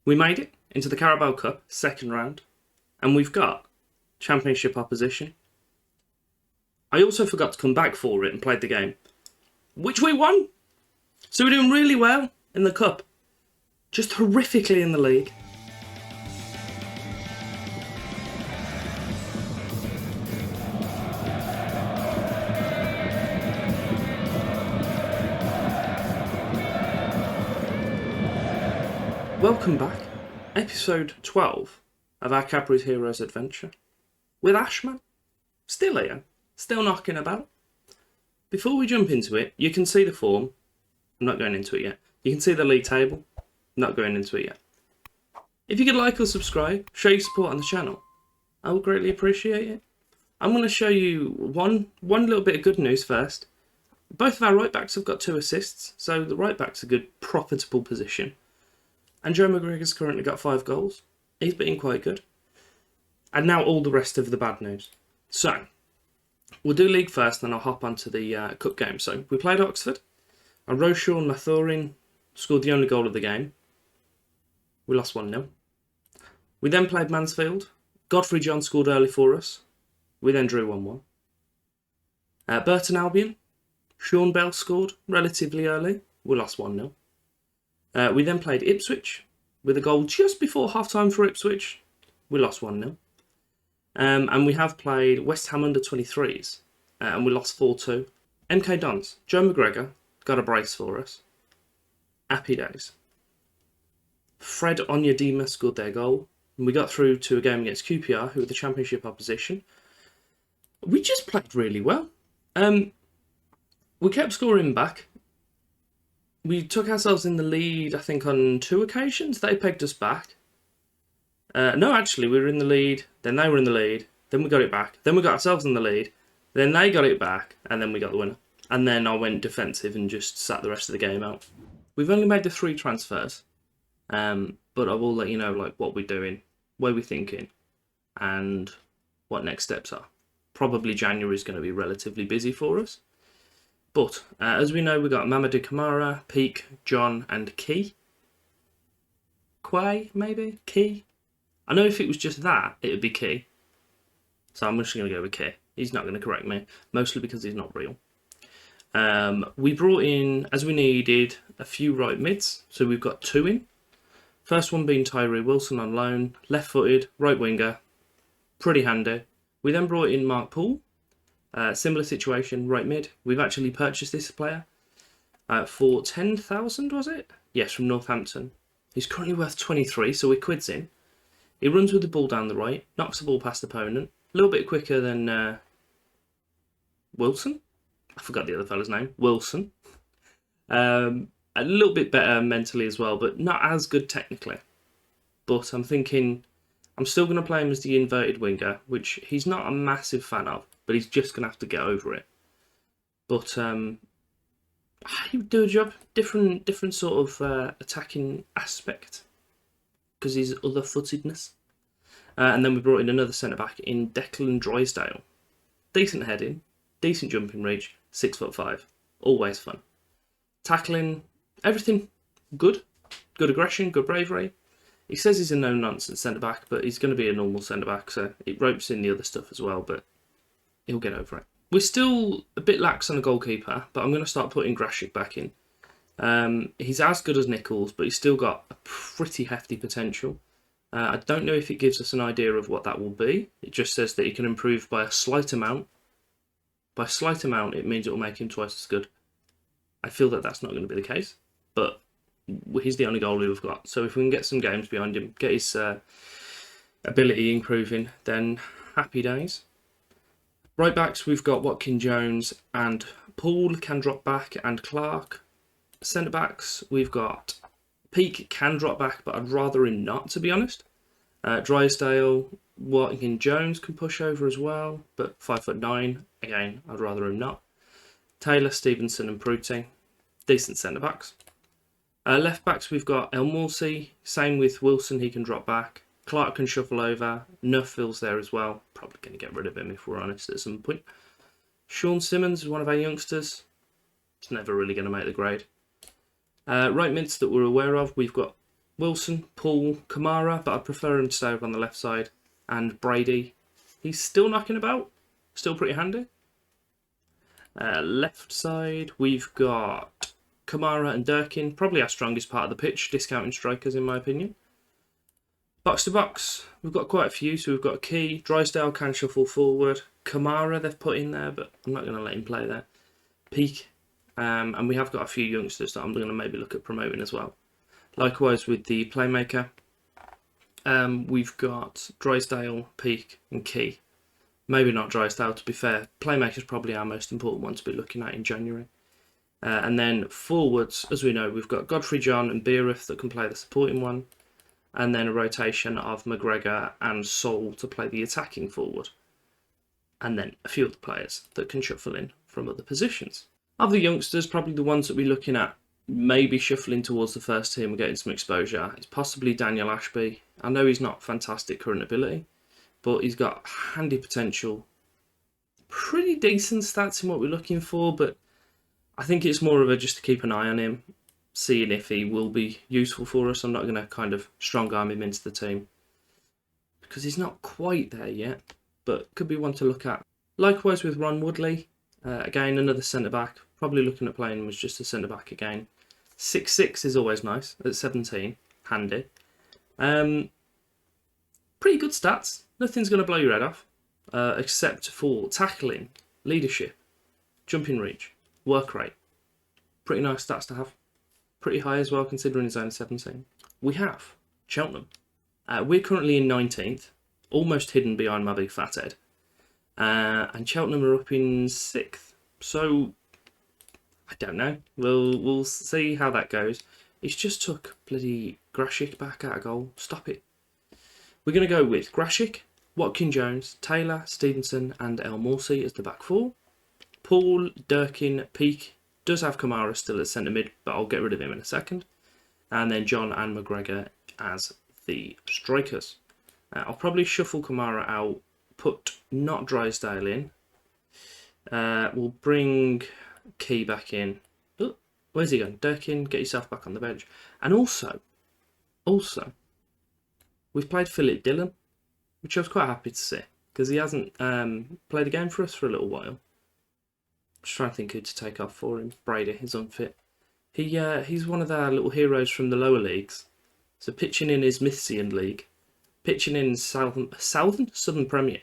We made it into the Carabao Cup, second round, and we've got Championship opposition. I also forgot to come back for it and played the game, which we won. So we're doing really well in the Cup, just horrifically in the league. Welcome back, episode 12 of our Cadbury's Heroes Adventure, with Ashman, still here, still knocking about. Before we jump into it, you can see the form, I'm not going into it yet. You can see the league table, not going into it yet. If you could like or subscribe, show your support on the channel, I would greatly appreciate it. I'm going to show you one little bit of good news first. Both of our right backs have got 2 assists, so the right back's a good, profitable position. And Joe McGregor's currently got 5 goals. He's been quite good. And now all the rest of the bad news. So, we'll do league first, then I'll hop onto the cup game. So, we played Oxford. Roshan Mathurin scored the only goal of the game. We lost 1-0. We then played Mansfield. Godfrey John scored early for us. We then drew 1-1. Burton Albion. Sean Bell scored relatively early. We lost 1-0. We then played Ipswich with a goal just before half-time for Ipswich. We lost 1-0. And we have played West Ham under-23s and we lost 4-2. MK Dons, Joe McGregor got a brace for us. Happy days. Fred Onyedima scored their goal. And we got through to a game against QPR, who were the Championship opposition. We just played really well. We kept scoring back. We took ourselves in the lead, I think, on 2 occasions. They pegged us back. No, actually, we were in the lead. Then they were in the lead. Then we got it back. Then we got ourselves in the lead. Then they got it back. And then we got the winner. And then I went defensive and just sat the rest of the game out. We've only made the 3 transfers. But I will let you know what we're doing, where we're thinking, and what next steps are. Probably January is going to be relatively busy for us. But, as we know, we've got Mamadou Kamara, Peak, John, and Key. Quay, maybe? Key? I know if it was just that, it would be Key. So I'm just going to go with Key. He's not going to correct me, mostly because he's not real. We brought in, as we needed, a few right mids. So we've got 2 in. First one being Tyree Wilson on loan, left-footed, right winger. Pretty handy. We then brought in Mark Poole. Similar situation, right mid. We've actually purchased this player for 10,000, was it? Yes, from Northampton. He's currently worth 23, so we're quids in. He runs with the ball down the right, knocks the ball past the opponent. A little bit quicker than Wilson. I forgot the other fella's name. Wilson. A little bit better mentally as well, but not as good technically. But I'm thinking I'm still going to play him as the inverted winger, which he's not a massive fan of. But he's just going to have to get over it. But he would do a job. Different sort of attacking aspect. Because he's other-footedness. And then we brought in another centre-back in Declan Drysdale. Decent heading. Decent jumping reach. 6'5". Always fun. Tackling. Everything good. Good aggression. Good bravery. He says he's a no-nonsense centre-back. But he's going to be a normal centre-back. So it ropes in the other stuff as well. But he'll get over it. We're still a bit lax on a goalkeeper, but I'm going to start putting Grashik back in. He's as good as Nichols, but he's still got a pretty hefty potential. I don't know if it gives us an idea of what that will be. It just says that he can improve by a slight amount. By a slight amount, it means it will make him twice as good. I feel that that's not going to be the case, but he's the only goalie we've got. So if we can get some games behind him, get his ability improving, then happy days. Right backs, we've got Watkin Jones and Poole can drop back, and Clark. Centre backs, we've got Peak can drop back, but I'd rather him not, to be honest. Drysdale, Watkin Jones can push over as well, but 5'9", again, I'd rather him not. Taylor, Stevenson and Pruting, decent centre backs. Left backs, we've got El Morsi, same with Wilson, he can drop back. Clark can shuffle over. Nuffield's there as well. Probably going to get rid of him if we're honest at some point. Sean Simmons is one of our youngsters. It's never really going to make the grade. Right mids that we're aware of, we've got Wilson, Paul, Kamara, but I'd prefer him to stay over on the left side. And Brady, he's still knocking about, still pretty handy. Left side, we've got Kamara and Durkin, probably our strongest part of the pitch, discounting strikers in my opinion. Box to box, we've got quite a few, so we've got Key, Drysdale can shuffle forward, Kamara they've put in there, but I'm not going to let him play there. Peak, and we have got a few youngsters that I'm going to maybe look at promoting as well. Likewise with the playmaker, we've got Drysdale, Peak and Key. Maybe not Drysdale, to be fair. Playmaker's probably our most important one to be looking at in January. And then forwards, as we know, we've got Godfrey, John and Beereth that can play the supporting one. And then a rotation of McGregor and Sol to play the attacking forward. And then a few other players that can shuffle in from other positions. Of the youngsters, probably the ones that we're looking at maybe shuffling towards the first team and getting some exposure. It's possibly Daniel Ashby. I know he's not fantastic current ability, but he's got handy potential. Pretty decent stats in what we're looking for, but I think it's more of a just to keep an eye on him, seeing if he will be useful for us. I'm not going to kind of strong arm him into the team because he's not quite there yet, but could be one to look at. Likewise with Ron Woodley, again another centre-back, probably looking at playing him as just a centre-back again. 6'6" is always nice, at 17, handy. Pretty good stats, nothing's going to blow your head off, except for tackling, leadership, jumping reach, work rate. Pretty nice stats to have. Pretty high as well, considering he's only 17. We have Cheltenham. We're currently in 19th, almost hidden behind my big fat head. And Cheltenham are up in 6th. So, I don't know. We'll see how that goes. He's just took bloody Grashik back out of goal. Stop it. We're going to go with Grashik, Watkin Jones, Taylor, Stevenson and El Morsi as the back four. Paul, Durkin, Peak. Does have Kamara still at centre mid, but I'll get rid of him in a second. And then John and McGregor as the strikers. I'll probably shuffle Kamara out, put not Drysdale in. We'll bring Key back in. Oh, where's he gone? Durkin, get yourself back on the bench. And also, we've played Philip Dillon, which I was quite happy to see, because he hasn't played a game for us for a little while. Just trying to think who to take off for him. Brady is unfit. He's one of our little heroes from the lower leagues. So pitching in his Mythian League, pitching in Southern Premier,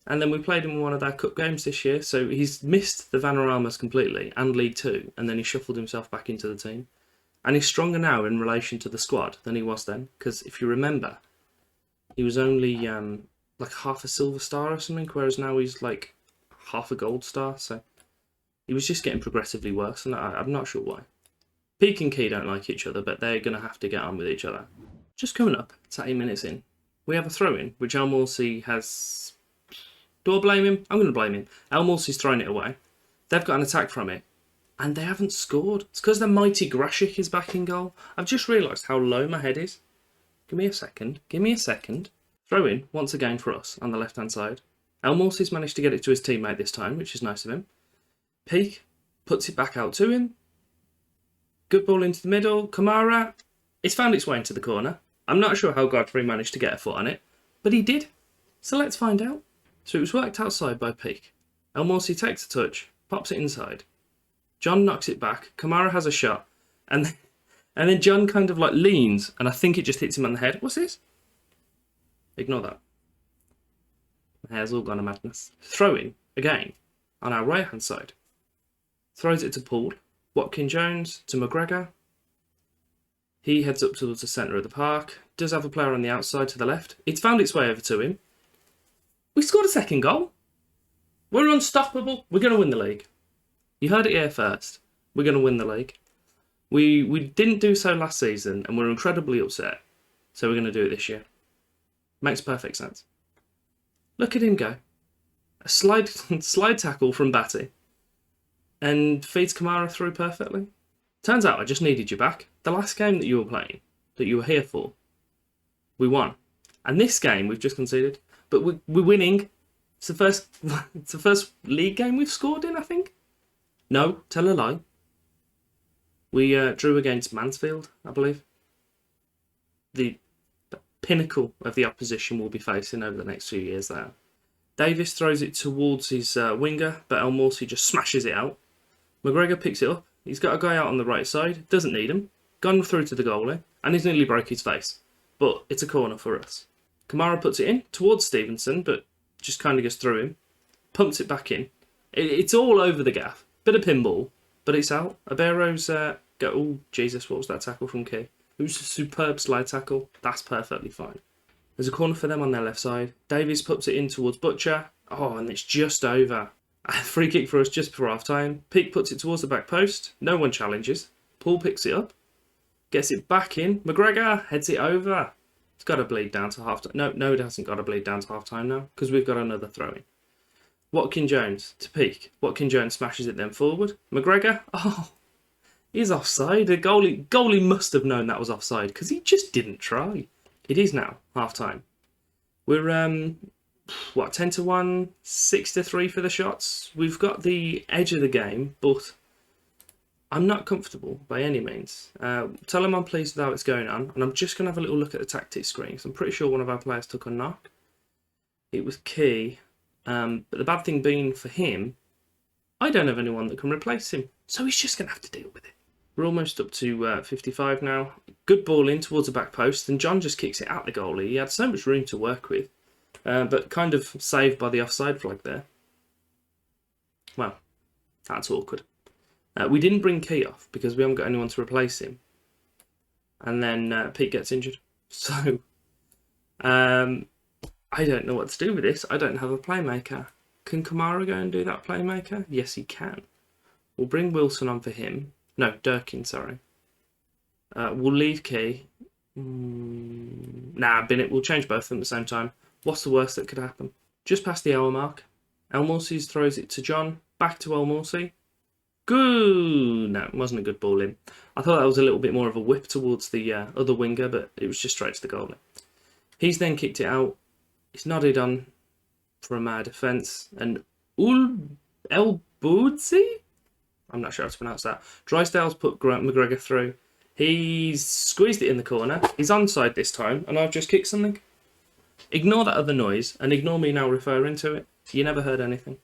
and then we played him in one of our cup games this year. So he's missed the Vanaramas completely and League Two, and then he shuffled himself back into the team. And he's stronger now in relation to the squad than he was then, because if you remember, he was only like half a silver star or something, whereas now he's like half a gold star. So he was just getting progressively worse, and I'm not sure why. Peak and Key don't like each other, but they're going to have to get on with each other. Just coming up, it's 8 minutes in. We have a throw-in, which El Morsi has... Do I blame him? I'm going to blame him. El Morsi's thrown it away. They've got an attack from it, and they haven't scored. It's because the mighty Grashik is back in goal. I've just realised how low my head is. Give me a second. Throw-in, once again for us, on the left-hand side. El Morsi's managed to get it to his teammate this time, which is nice of him. Peak puts it back out to him. Good ball into the middle. Kamara, it's found its way into the corner. I'm not sure how Godfrey managed to get a foot on it, but he did. So let's find out. So it was worked outside by Peak. El Morsi takes a touch, pops it inside. John knocks it back. Kamara has a shot, and then John kind of like leans, and I think it just hits him on the head. What's this? Ignore that. My hair's all gone to madness. Throwing again on our right hand side. Throws it to Paul. Watkin Jones to McGregor. He heads up towards the centre of the park. Does have a player on the outside to the left. It's found its way over to him. We scored a second goal. We're unstoppable. We're going to win the league. You heard it here first. We're going to win the league. We didn't do so last season, and we're incredibly upset. So we're going to do it this year. Makes perfect sense. Look at him go. A slide tackle from Batty. And feeds Kamara through perfectly. Turns out I just needed you back. The last game that you were playing, that you were here for, we won. And this game we've just conceded, but we're winning. It's the first league game we've scored in, I think. No, tell a lie. We drew against Mansfield, I believe. the pinnacle of the opposition we'll be facing over the next few years there. Davis throws it towards his winger, but El Morsi just smashes it out. McGregor picks it up. He's got a guy out on the right side. Doesn't need him. Gone through to the goalie, and he's nearly broke his face. But it's a corner for us. Kamara puts it in towards Stevenson, but just kind of goes through him. Pumps it back in. It's all over the gaff. Bit of pinball, but it's out. Abero's oh, Jesus, what was that tackle from Key? It was a superb slide tackle. That's perfectly fine. There's a corner for them on their left side. Davies puts it in towards Butcher. Oh, and it's just over. A free kick for us just before half time. Peake puts it towards the back post. No one challenges. Paul picks it up. Gets it back in. McGregor heads it over. It's got to bleed down to half time. No, it hasn't got to bleed down to half time now, because we've got another throw in. Watkin-Jones to Peake. Watkin-Jones smashes it then forward. McGregor. Oh, he's offside. The goalie must have known that was offside, because he just didn't try. It is now half time. We're 10-1, 6-3 for the shots. We've got the edge of the game, but I'm not comfortable by any means. Tell them I'm pleased with how it's going on, and I'm just going to have a little look at the tactics screen, because I'm pretty sure one of our players took a knock. It was Key, but the bad thing being for him, I don't have anyone that can replace him, so he's just going to have to deal with it. We're almost up to 55 now. Good ball in towards the back post, and John just kicks it at the goalie. He had so much room to work with, but kind of saved by the offside flag there. Well, that's awkward. We didn't bring Key off because we haven't got anyone to replace him. And then Pete gets injured. So, I don't know what to do with this. I don't have a playmaker. Can Kamara go and do that playmaker? Yes, he can. We'll bring Wilson on for him. No, Durkin, sorry. We'll leave Key. Nah, Bennett. We'll change both of them at the same time. What's the worst that could happen? Just past the hour mark. El Morsi throws it to John. Back to El Morsi. Good. No, it wasn't a good ball in. I thought that was a little bit more of a whip towards the other winger, but it was just straight to the goalie. He's then kicked it out. He's nodded on from our defence. And El Boudzi? I'm not sure how to pronounce that. Drysdale's put McGregor through. He's squeezed it in the corner. He's onside this time, and I've just kicked something. Ignore that other noise, and ignore me now referring to it. You never heard anything.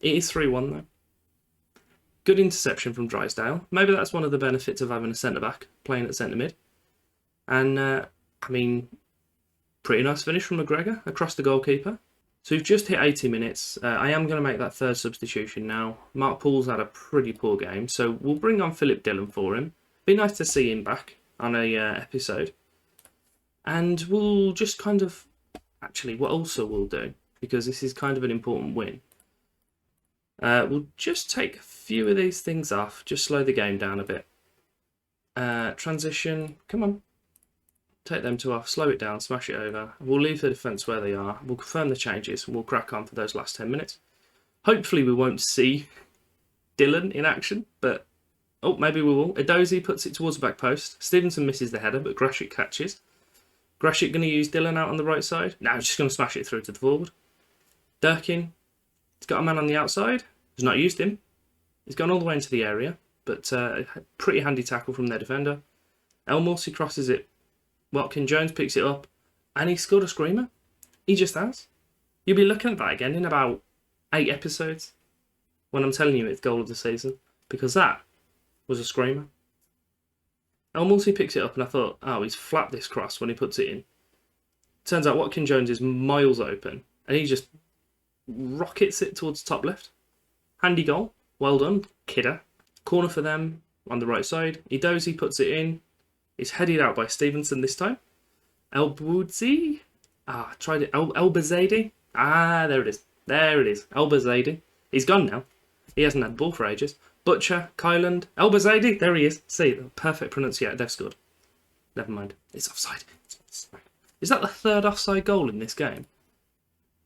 It is 3-1 though. Good interception from Drysdale. Maybe that's one of the benefits of having a centre-back playing at centre-mid. And, I mean, pretty nice finish from McGregor across the goalkeeper. So we've just hit 80 minutes. I am going to make that third substitution now. Mark Paul's had a pretty poor game, so we'll bring on Philip Dillon for him. Be nice to see him back on a episode. And we'll just kind of... Actually, what also we'll do, because this is kind of an important win, we'll just take a few of these things off, just slow the game down a bit. Transition, come on. Take them two off, slow it down, smash it over. We'll leave the defence where they are. We'll confirm the changes, and we'll crack on for those last 10 minutes. Hopefully we won't see Dillon in action, but... Oh, maybe we will. Edozie puts it towards the back post. Stevenson misses the header, but Grashik catches. Grashik going to use Dillon out on the right side. No, he's just going to smash it through to the forward. Durkin, he's got a man on the outside. He's not used him. He's gone all the way into the area, but pretty handy tackle from their defender. El Morsi crosses it. Watkin-Jones picks it up, and he scored a screamer. He just has. You'll be looking at that again in about 8 episodes when I'm telling you it's goal of the season, because that was a screamer. El Morsi picks it up, and I thought, oh, he's flapped this cross when he puts it in. Turns out Watkin-Jones is miles open, and he just rockets it towards the top left. Handy goal. Well done, kidder. Corner for them on the right side. Edozie puts it in. It's headed out by Stevenson this time. El Boudzi. Tried it. El Bazadi. There it is. There it is. El Bazadi. He's gone now. He hasn't had the ball for ages. Butcher, Kyland, El Bazadi. There he is. See, the perfect pronunciation. They've scored. Never mind. It's offside. Is that the third offside goal in this game?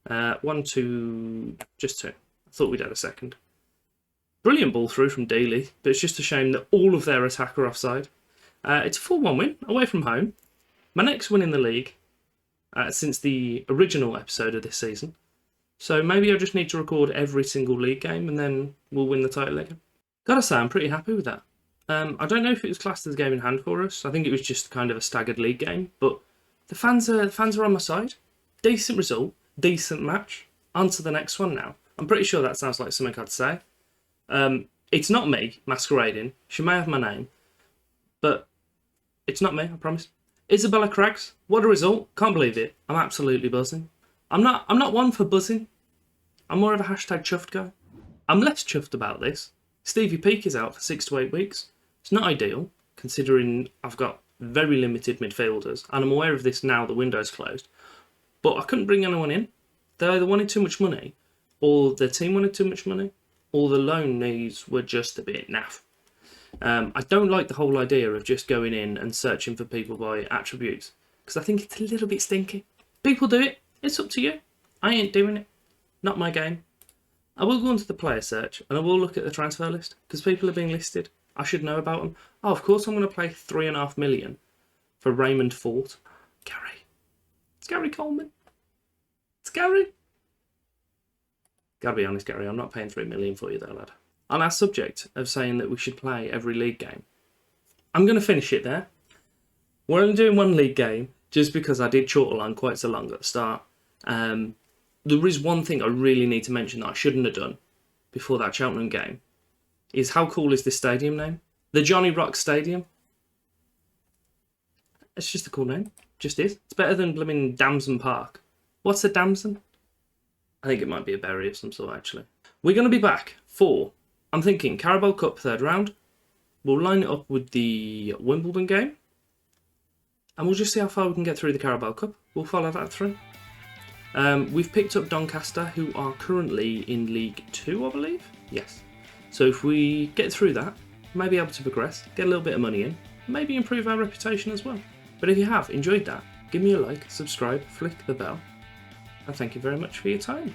1, 2, just 2. I thought we'd had a second. Brilliant ball through from Daly, but it's just a shame that all of their attack are offside. It's a 4-1 win, away from home. My next win in the league since the original episode of this season. So maybe I just need to record every single league game and then we'll win the title again. Gotta say, I'm pretty happy with that. I don't know if it was classed as a game in hand for us. I think it was just kind of a staggered league game, but the fans are on my side. Decent result, decent match. On to the next one now. I'm pretty sure that sounds like something I'd say. It's not me masquerading. She may have my name, but it's not me, I promise. Isabella Craggs, what a result. Can't believe it. I'm absolutely buzzing. I'm not one for buzzing. I'm more of a hashtag chuffed guy. I'm less chuffed about this. Stevie Peake is out for 6 to 8 weeks. It's not ideal, considering I've got very limited midfielders, and I'm aware of this now the window's closed. But I couldn't bring anyone in. They either wanted too much money, or their team wanted too much money, or the loan needs were just a bit naff. I don't like the whole idea of just going in and searching for people by attributes, because I think it's a little bit stinky. People do it. It's up to you. I ain't doing it. Not my game. I will go onto the player search and I will look at the transfer list because people are being listed. I should know about them. Oh, of course I'm going to pay $3.5 million for Raymond Fort. Gary. It's Gary Coleman. It's Gary. Gotta be honest, Gary, I'm not paying $3 million for you though, lad. On our subject of saying that we should play every league game, I'm going to finish it there. We're only doing one league game just because I did chortle on quite so long at the start. There is one thing I really need to mention that I shouldn't have done before that Cheltenham game, is how cool is this stadium name? The Johnny Rock Stadium. It's just a cool name. Just is. It's better than blooming Damson Park. What's a Damson? I think it might be a berry of some sort, actually. We're going to be back for, I'm thinking, Carabao Cup 3rd round. We'll line it up with the Wimbledon game. And we'll just see how far we can get through the Carabao Cup. We'll follow that through. We've picked up Doncaster, who are currently in League 2, I believe. Yes. So if we get through that, we may be able to progress, get a little bit of money in, maybe improve our reputation as well. But if you have enjoyed that, give me a like, subscribe, flick the bell, and thank you very much for your time.